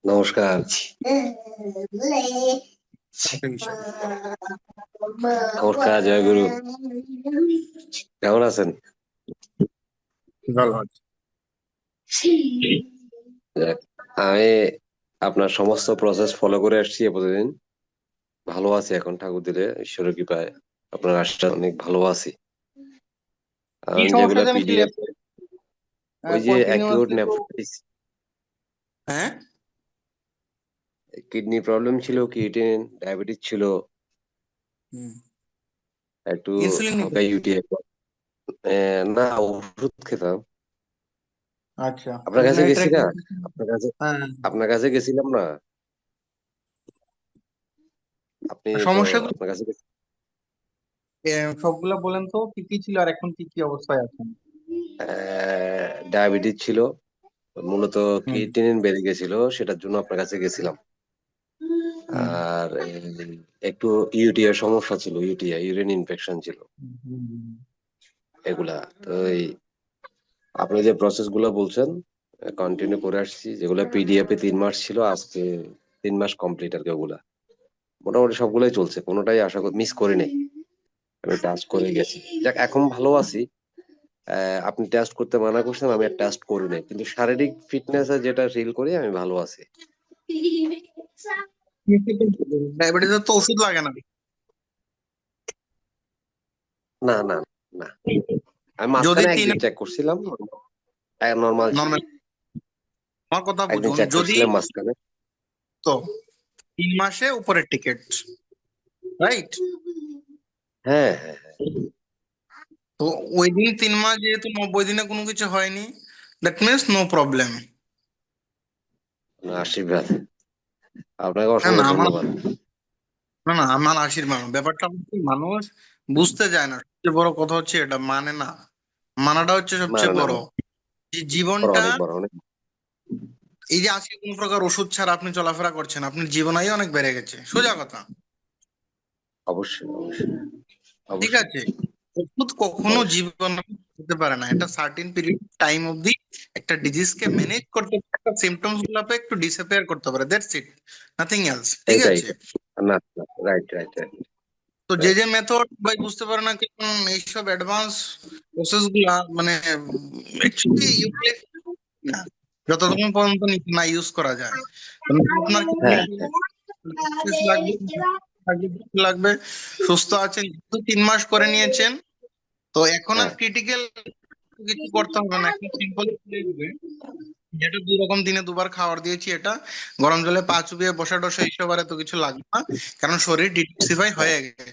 নমস্কার। একটা বিষয়। নমস্কার, জয়গুরু। কেমন আছেন? ভালো আছে। যাক, আমি আপনার সমস্ত প্রসেস ফলো করে আসছি এতদিন। ভালো আছি এখন, ঠাকুর দিলে, ঈশ্বরের কৃপায়, আপনার আশীর্বাদ অনেক ভালো আছি। কি সমস্যা যেগুলা যেন ছিল? পিডিএফ, ওই যে অ্যাকিউট কন্টিনিউয়াসলি তো। নেফ্রাইটিস, হ্যাঁ। কিডনি প্রবলেম ছিল, ক্রিয়েটিনিন, ডায়াবেটিস ছিল, হুম। একটু ইনসুলিন নিতে। হালকা ইউটিআই। না, ওষুধ খেতাম। আচ্ছা। আপনার কাছে গেছি ট্র্যাক। না? আপনার কাছে হ্যাঁ। আপনার কাছে গেছিলাম না? আপনি তো, সমস্যাগুলো আপনার কাছে সবগুলা বলেন তো, কি কি ছিল আর এখন কি কি অবস্থায় আছেন? ডায়াবেটিস ছিল, মূলত হুম। ক্রিয়েটিনিন বেড়ে গেছিল, সেটার জন্য আপনার কাছে গেছিলাম। হুম। আর একটু ইউটিআই সমস্যা ছিল, ইউটিআই ইউরিন ইনফেকশন ছিল, হুম। হুম। এগুলা। তো আপনি যে প্রসেস গুলো বলছেন কন্টিনিউ করে আসছি, যেগুলো পিডিএফ এ 3 মাস ছিল, আজকে 3 মাস কমপ্লিট আর কি। ওগুলা মোটামুটি সবগুলোই চলছে, কোনোটাই আশা করি মিস করি নাই। আমি টেস্ট করে গেছি, যাক এখন ভালো আছি। আপনি টেস্ট করতে মানা করছেন, আমি আর টেস্ট করি নাই, কিন্তু শারীরিক ফিটনেস যেটা ফিল করি আমি ভালো আছি। ডায়াবেটিসের তো ওষুধ লাগে না। না, না, না। আমি যদি মাঝখানে তিন একদিন চেক করছিলাম, নর্মাল ছিল। নর্মাল, আমার কথা একদিন বুঝুন, চেক যদি করছিলাম মাঝখানে। তো 3 মাসে উপরের টিকিট, রাইট? হ্যাঁ, হ্যাঁ, হ্যাঁ। তো ওই দিন 3 মাস যেহেতু 90 দিনে কোনো কিছু হয়নি, দ্যাট মিনস নো প্রবলেম। আশীর্বাদ, আপনাকে না অসংখ্য না আমার ধন্যবাদ। না না আমার আশীর্বাদ ব্যাপারটা হচ্ছে মানুষ বুঝতে চায় না, সবচেয়ে বড় কথা হচ্ছে এটা মানে না। মানাটা হচ্ছে মানে সবচেয়ে না, বড়। যে বড়, জীবনটা, অনেক বড়, অনেক। এই যে আজকে কোন প্রকার ওষুধ ছাড়া আপনি চলাফেরা করছেন, আপনার জীবন আয়ু অনেক বেড়ে গেছে, সোজা কথা। অবশ্যই, অবশ্যই, ঠিক অবশ্যই, আছে। ওষুধ কখনো অবশ্যই। জীবন হতে পারে না, এটা সার্টেন পিরিয়ড টাইম অবধি একটা ডিজিজ কে ম্যানেজ করতে পারে, একটা সিমটমস গুলাকে একটু ডিসঅ্যাপিয়ার করতে পারে, দ্যাটস ইট, নাথিং এলস। ঠিক এটাই। আছে। না, না, রাইট, রাইট, রাইট, তো যে রাইট। যে মেথড ভাই বুঝতে পারে না কেন এইসব অ্যাডভান্স প্রসেস গুলা, মানে অ্যাকচুয়ালি ইউটিলাইজ না, যতক্ষণ পর্যন্ত না ইউজ করা যায়। মানে আপনার কিডনি হ্যাঁ, লাগবে, লাগবে, সুস্থ আছেন, যেহেতু 3 মাস করে নিয়েছেন, তো এখন আর হ্যাঁ, ক্রিটিক্যাল কিছু করতে হবে না, এখন সিম্পল যেটা 2 রকম দিনে 2বার খাবার দিয়েছি, এটা গরম জলে পা চুবিয়ে বসা টসা এইসব আর এত কিছু লাগবে না, কারণ শরীর ডিটক্সিফাই হ্যাঁ। হয়ে গেছে।